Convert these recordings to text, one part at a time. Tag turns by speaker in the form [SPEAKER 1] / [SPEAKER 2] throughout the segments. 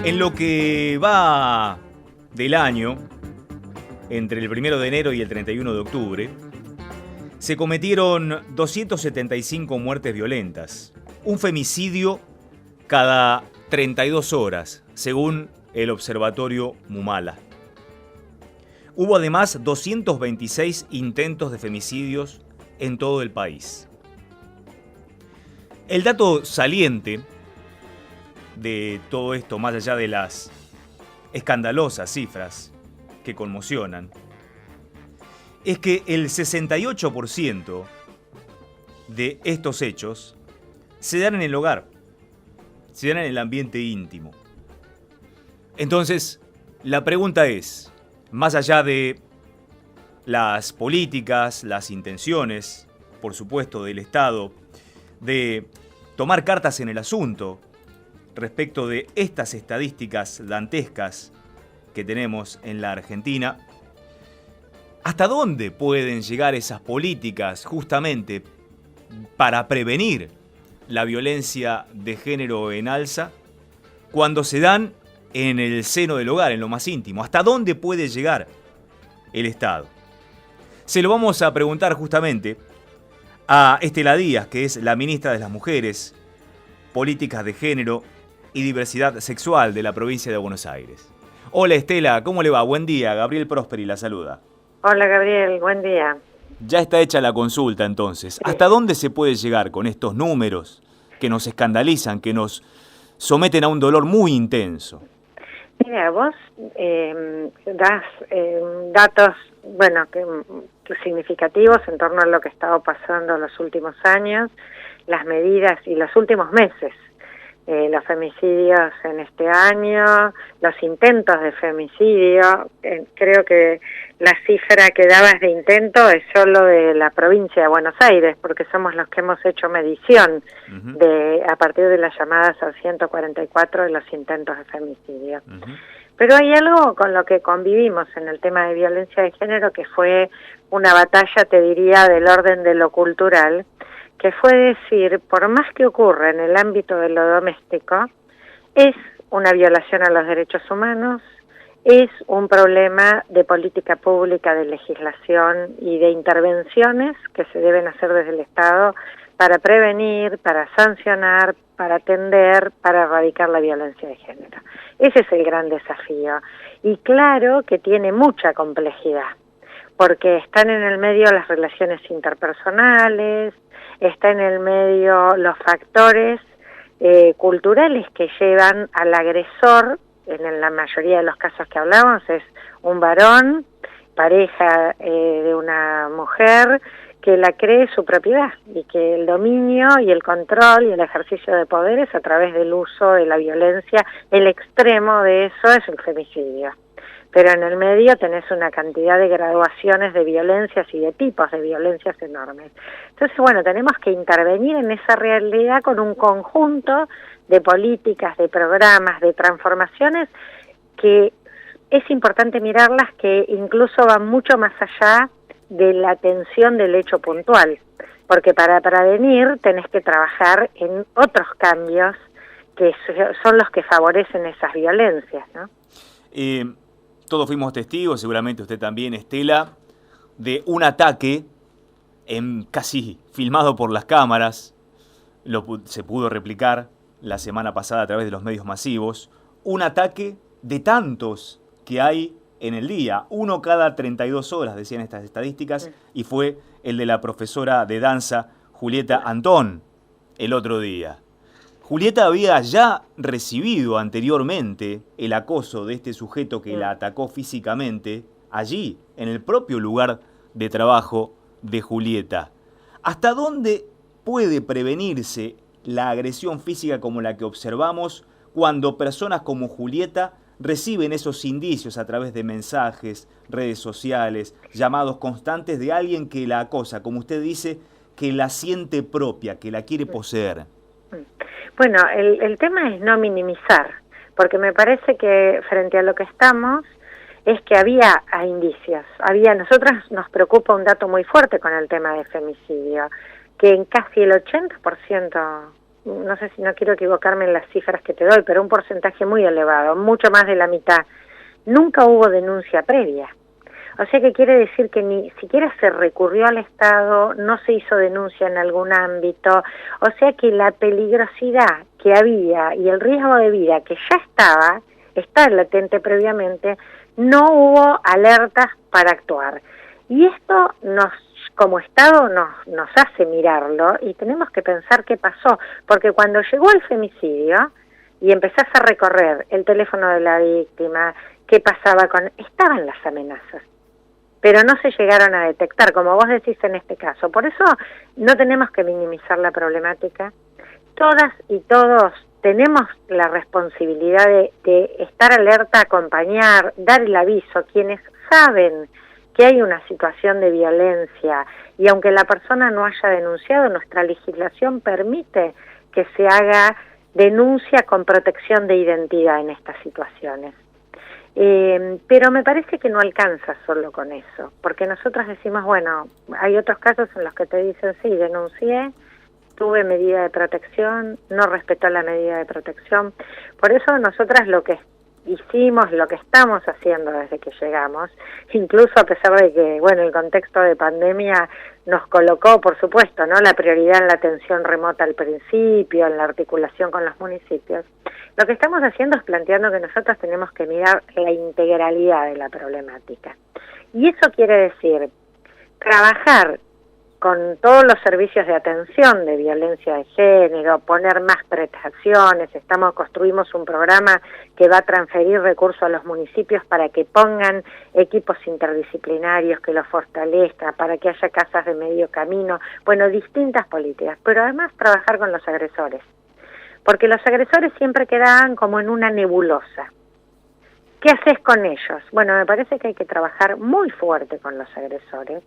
[SPEAKER 1] En lo que va del año, entre el 1 de enero y el 31 de octubre, se cometieron 275 muertes violentas, un femicidio cada 32 horas, según el Observatorio Mumala. Hubo además 226 intentos de femicidios en todo el país. El dato saliente de todo esto, más allá de las escandalosas cifras que conmocionan, es que el 68% de estos hechos se dan en el hogar, se dan en el ambiente íntimo. Entonces, la pregunta es, más allá de las políticas, las intenciones, por supuesto, del Estado, de tomar cartas en el asunto respecto de estas estadísticas dantescas que tenemos en la Argentina, ¿hasta dónde pueden llegar esas políticas justamente para prevenir la violencia de género en alza cuando se dan en el seno del hogar, en lo más íntimo? ¿Hasta dónde puede llegar el Estado? Se lo vamos a preguntar justamente a Estela Díaz, que es la ministra de las Mujeres, Políticas de Género y Diversidad Sexual de la provincia de Buenos Aires. Hola Estela, ¿cómo le va? Buen día, Gabriel Prosperi la saluda.
[SPEAKER 2] Hola Gabriel, buen día.
[SPEAKER 1] Ya está hecha la consulta entonces. ¿Hasta dónde se puede llegar con estos números que nos escandalizan, que nos someten a un dolor muy intenso?
[SPEAKER 2] Mira, vos das datos, bueno, significativos en torno a lo que ha estado pasando en los últimos años, las medidas y los últimos meses. Los femicidios en este año, los intentos de femicidio, creo que la cifra que dabas de intento es solo de la provincia de Buenos Aires, porque somos los que hemos hecho medición a partir de las llamadas al 144 de los intentos de femicidio. Pero hay algo con lo que convivimos en el tema de violencia de género que fue una batalla, te diría, del orden de lo cultural, que fue decir, por más que ocurra en el ámbito de lo doméstico, es una violación a los derechos humanos, es un problema de política pública, de legislación y de intervenciones que se deben hacer desde el Estado para prevenir, para sancionar, para atender, para erradicar la violencia de género. Ese es el gran desafío. Y claro que tiene mucha complejidad, porque están en el medio las relaciones interpersonales, está en el medio los factores culturales que llevan al agresor, en la mayoría de los casos que hablamos, es un varón, pareja de una mujer, que la cree su propiedad y que el dominio y el control y el ejercicio de poderes a través del uso de la violencia, el extremo de eso es el femicidio. Pero en el medio tenés una cantidad de graduaciones de violencias y de tipos de violencias enormes. Entonces, bueno, tenemos que intervenir en esa realidad con un conjunto de políticas, de programas, de transformaciones que es importante mirarlas, que incluso van mucho más allá de la atención del hecho puntual, porque para prevenir tenés que trabajar en otros cambios que son los que favorecen esas violencias, ¿no?
[SPEAKER 1] Todos fuimos testigos, seguramente usted también, Estela, de un ataque casi filmado por las cámaras, se pudo replicar la semana pasada a través de los medios masivos, un ataque de tantos que hay en el día, uno cada 32 horas, decían estas estadísticas, y fue el de la profesora de danza Julieta Antón el otro día. Julieta había ya recibido anteriormente el acoso de este sujeto que la atacó físicamente allí, en el propio lugar de trabajo de Julieta. ¿Hasta dónde puede prevenirse la agresión física como la que observamos cuando personas como Julieta reciben esos indicios a través de mensajes, redes sociales, llamados constantes de alguien que la acosa, como usted dice, que la siente propia, que la quiere poseer?
[SPEAKER 2] Bueno, el tema es no minimizar, porque me parece que frente a lo que estamos es que había indicios. Nosotros nos preocupa un dato muy fuerte con el tema de femicidio, que en casi el 80% no sé si no quiero equivocarme en las cifras que te doy, pero un porcentaje muy elevado, mucho más de la mitad, nunca hubo denuncia previa. O sea que quiere decir que ni siquiera se recurrió al Estado, no se hizo denuncia en algún ámbito, o sea que la peligrosidad que había y el riesgo de vida que ya está latente previamente, no hubo alertas para actuar. Y esto como Estado nos hace mirarlo y tenemos que pensar qué pasó, porque cuando llegó el femicidio y empezás a recorrer el teléfono de la víctima, qué pasaba estaban las amenazas, pero no se llegaron a detectar, como vos decís en este caso. Por eso no tenemos que minimizar la problemática. Todas y todos tenemos la responsabilidad de estar alerta, acompañar, dar el aviso. Quienes saben que hay una situación de violencia y aunque la persona no haya denunciado, nuestra legislación permite que se haga denuncia con protección de identidad en estas situaciones. Pero me parece que no alcanza solo con eso, porque nosotros decimos, bueno, hay otros casos en los que te dicen, sí, denuncié, tuve medida de protección, no respetó la medida de protección. Por eso nosotras lo que hicimos, lo que estamos haciendo desde que llegamos, incluso a pesar de que, bueno, el contexto de pandemia nos colocó, por supuesto, ¿no?, la prioridad en la atención remota al principio, en la articulación con los municipios. Lo que estamos haciendo es planteando que nosotros tenemos que mirar la integralidad de la problemática. Y eso quiere decir trabajar con todos los servicios de atención de violencia de género, poner más prestaciones, construimos un programa que va a transferir recursos a los municipios para que pongan equipos interdisciplinarios, que los fortalezca, para que haya casas de medio camino, bueno, distintas políticas, pero además trabajar con los agresores, porque los agresores siempre quedaban como en una nebulosa. ¿Qué haces con ellos? Bueno, me parece que hay que trabajar muy fuerte con los agresores.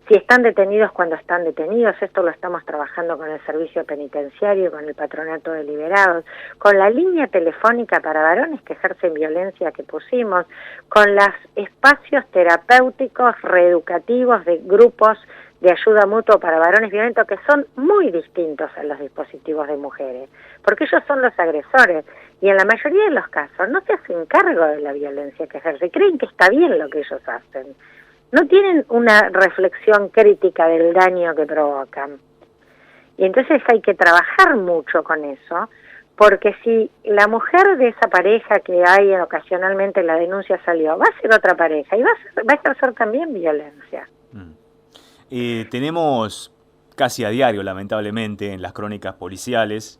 [SPEAKER 2] Si están detenidos, cuando están detenidos, esto lo estamos trabajando con el servicio penitenciario, con el patronato de liberados, con la línea telefónica para varones que ejercen violencia que pusimos, con los espacios terapéuticos, reeducativos de grupos de ayuda mutua para varones violentos que son muy distintos a los dispositivos de mujeres, porque ellos son los agresores y en la mayoría de los casos no se hacen cargo de la violencia que ejercen, creen que está bien lo que ellos hacen. No tienen una reflexión crítica del daño que provocan. Y entonces hay que trabajar mucho con eso, porque si la mujer de esa pareja que hay ocasionalmente la denuncia salió, va a ser otra pareja y va a ejercer también violencia.
[SPEAKER 1] Tenemos casi a diario, lamentablemente, en las crónicas policiales,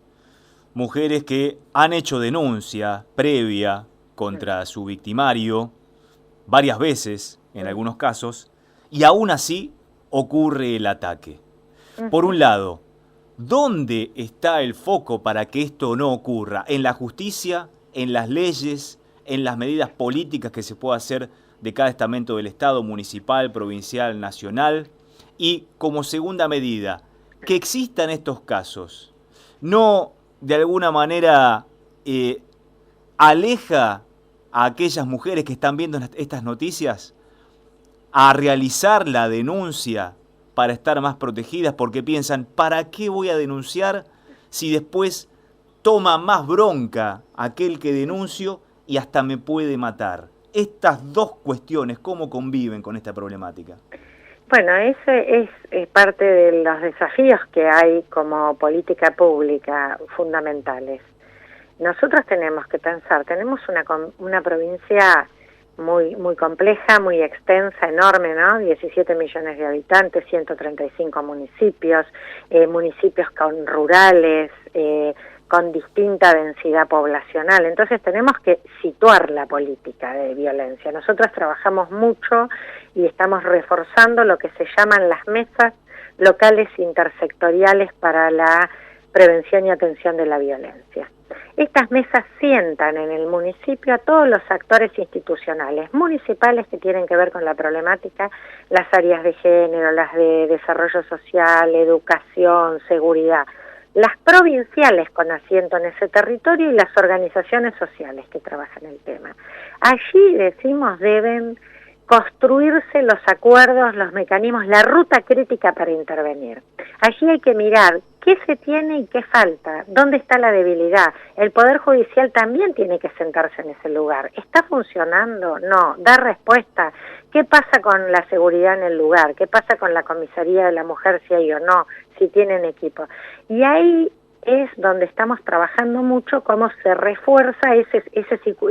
[SPEAKER 1] mujeres que han hecho denuncia previa contra su victimario varias veces, en algunos casos, y aún así ocurre el ataque. Por un lado, ¿dónde está el foco para que esto no ocurra? ¿En la justicia, en las leyes, en las medidas políticas que se pueda hacer de cada estamento del Estado, municipal, provincial, nacional? Y como segunda medida, que existan estos casos, ¿no de alguna manera aleja a aquellas mujeres que están viendo estas noticias a realizar la denuncia para estar más protegidas, porque piensan, ¿para qué voy a denunciar si después toma más bronca aquel que denuncio y hasta me puede matar? Estas dos cuestiones, ¿cómo conviven con esta problemática?
[SPEAKER 2] Bueno, ese es parte de los desafíos que hay como política pública fundamentales. Nosotros tenemos que pensar, tenemos una provincia muy compleja, muy extensa, enorme, ¿no? 17 millones de habitantes, 135 municipios, municipios con rurales, con distinta densidad poblacional. Entonces tenemos que situar la política de violencia. Nosotros trabajamos mucho y estamos reforzando lo que se llaman las mesas locales intersectoriales para la prevención y atención de la violencia. Estas mesas sientan en el municipio a todos los actores institucionales, municipales que tienen que ver con la problemática, las áreas de género, las de desarrollo social, educación, seguridad, las provinciales con asiento en ese territorio y las organizaciones sociales que trabajan el tema. Allí, decimos, deben construirse los acuerdos, los mecanismos, la ruta crítica para intervenir. Allí hay que mirar qué se tiene y qué falta, dónde está la debilidad. El Poder Judicial también tiene que sentarse en ese lugar. ¿Está funcionando? No. ¿Da respuesta? ¿Qué pasa con la seguridad en el lugar? ¿Qué pasa con la comisaría de la mujer, si hay o no? Si tienen equipo. Y ahí es donde estamos trabajando mucho, cómo se refuerza ese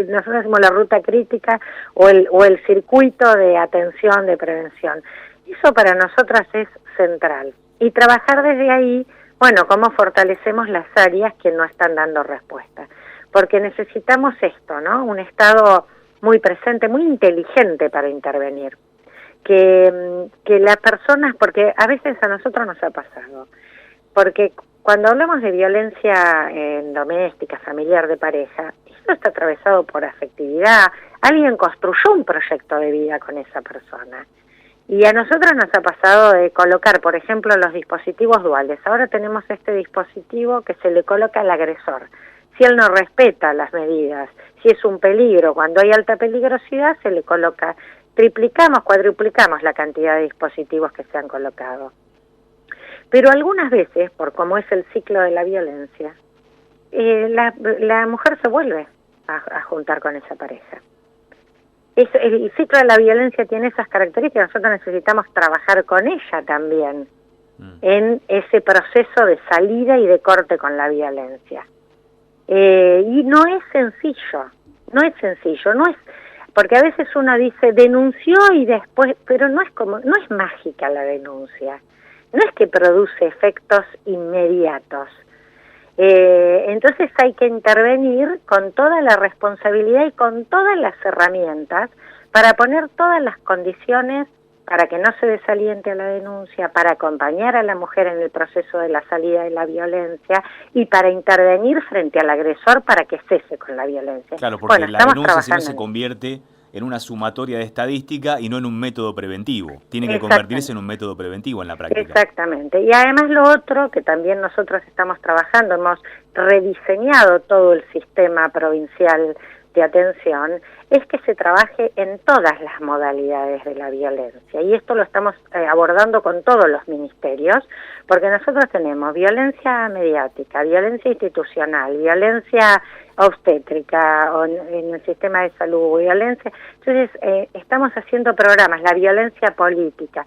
[SPEAKER 2] nosotros decimos la ruta crítica o el circuito de atención, de prevención. Eso para nosotras es central. Y trabajar desde ahí, bueno, cómo fortalecemos las áreas que no están dando respuesta. Porque necesitamos esto, ¿no? Un Estado muy presente, muy inteligente para intervenir. Que las personas, porque a veces a nosotros nos ha pasado, porque cuando hablamos de violencia doméstica, familiar, de pareja, esto está atravesado por afectividad. Alguien construyó un proyecto de vida con esa persona. Y a nosotros nos ha pasado de colocar, por ejemplo, los dispositivos duales. Ahora tenemos este dispositivo que se le coloca al agresor. Si él no respeta las medidas, si es un peligro, cuando hay alta peligrosidad, se le coloca, triplicamos, cuadruplicamos la cantidad de dispositivos que se han colocado. Pero algunas veces, por cómo es el ciclo de la violencia, la mujer se vuelve a juntar con esa pareja. El ciclo de la violencia tiene esas características, nosotros necesitamos trabajar con ella también en ese proceso de salida y de corte con la violencia. Y no es sencillo, no es, porque a veces uno dice denunció y después, pero no es mágica la denuncia. No es que produce efectos inmediatos. Entonces hay que intervenir con toda la responsabilidad y con todas las herramientas para poner todas las condiciones para que no se desaliente a la denuncia, para acompañar a la mujer en el proceso de la salida de la violencia y para intervenir frente al agresor para que cese con la violencia.
[SPEAKER 1] Claro, porque la denuncia si no se convierte en una sumatoria de estadística y no en un método preventivo. Tiene que convertirse en un método preventivo en la práctica.
[SPEAKER 2] Exactamente. Y además lo otro que también nosotros estamos trabajando, hemos rediseñado todo el sistema provincial de atención, es que se trabaje en todas las modalidades de la violencia. Y esto lo estamos abordando con todos los ministerios, porque nosotros tenemos violencia mediática, violencia institucional, violencia obstétrica o en el sistema de salud, violencia. Entonces, estamos haciendo programas, la violencia política,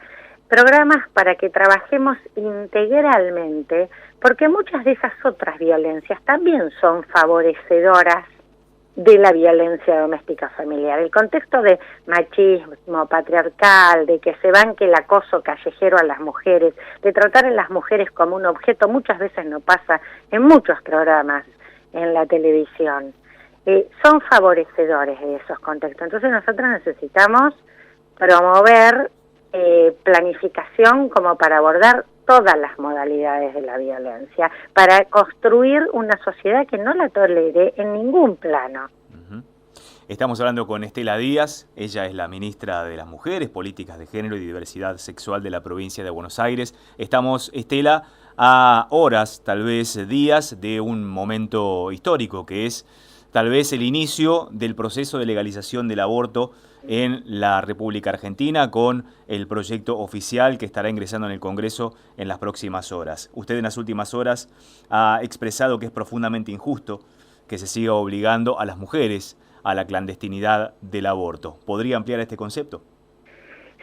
[SPEAKER 2] programas para que trabajemos integralmente, porque muchas de esas otras violencias también son favorecedoras de la violencia doméstica familiar. El contexto de machismo patriarcal, de que se banque el acoso callejero a las mujeres, de tratar a las mujeres como un objeto, muchas veces no pasa en muchos programas en la televisión. Son favorecedores de esos contextos. Entonces nosotros necesitamos promover planificación como para abordar todas las modalidades de la violencia, para construir una sociedad que no la tolere en ningún plano.
[SPEAKER 1] Estamos hablando con Estela Díaz, ella es la ministra de las Mujeres, Políticas de Género y Diversidad Sexual de la provincia de Buenos Aires. Estamos, Estela, a horas, tal vez días, de un momento histórico, que es tal vez el inicio del proceso de legalización del aborto en la República Argentina, con el proyecto oficial que estará ingresando en el Congreso en las próximas horas. Usted en las últimas horas ha expresado que es profundamente injusto que se siga obligando a las mujeres a la clandestinidad del aborto. ¿Podría ampliar este concepto?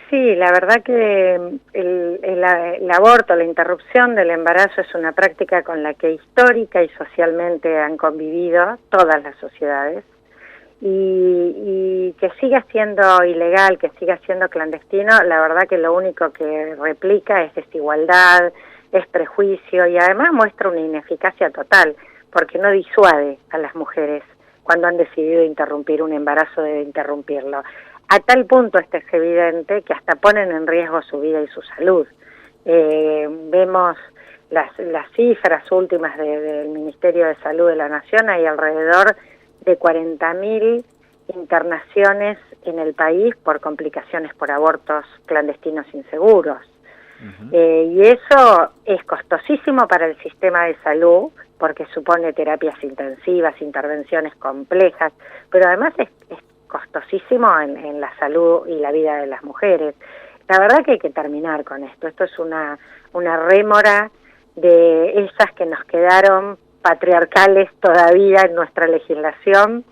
[SPEAKER 2] Sí, la verdad que el aborto, la interrupción del embarazo es una práctica con la que histórica y socialmente han convivido todas las sociedades. Y que siga siendo ilegal, que siga siendo clandestino, la verdad que lo único que replica es desigualdad, es prejuicio y además muestra una ineficacia total, porque no disuade a las mujeres cuando han decidido interrumpir un embarazo de interrumpirlo. A tal punto es evidente que hasta ponen en riesgo su vida y su salud. Vemos las cifras últimas del Ministerio de Salud de la Nación, hay alrededor de 40.000 internaciones en el país por complicaciones por abortos clandestinos inseguros. Y eso es costosísimo para el sistema de salud porque supone terapias intensivas, intervenciones complejas, pero además es costosísimo en la salud y la vida de las mujeres. La verdad que hay que terminar con esto. Esto es una rémora de esas que nos quedaron patriarcales todavía en nuestra legislación,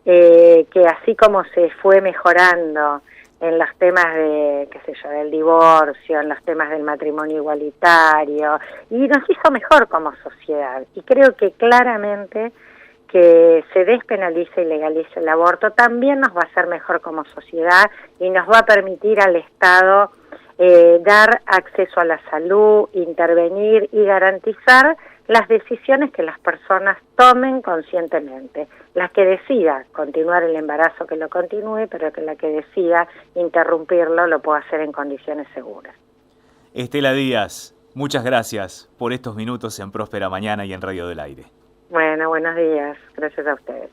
[SPEAKER 2] que así como se fue mejorando en los temas de, qué sé yo, del divorcio, en los temas del matrimonio igualitario, y nos hizo mejor como sociedad. Y creo que claramente que se despenalice y legalice el aborto también nos va a hacer mejor como sociedad y nos va a permitir al Estado dar acceso a la salud, intervenir y garantizar las decisiones que las personas tomen conscientemente. La que decida continuar el embarazo, que lo continúe, pero que la que decida interrumpirlo lo pueda hacer en condiciones seguras.
[SPEAKER 1] Estela Díaz, muchas gracias por estos minutos en Próspera Mañana y en Radio del Aire.
[SPEAKER 2] Bueno, buenos días. Gracias a ustedes.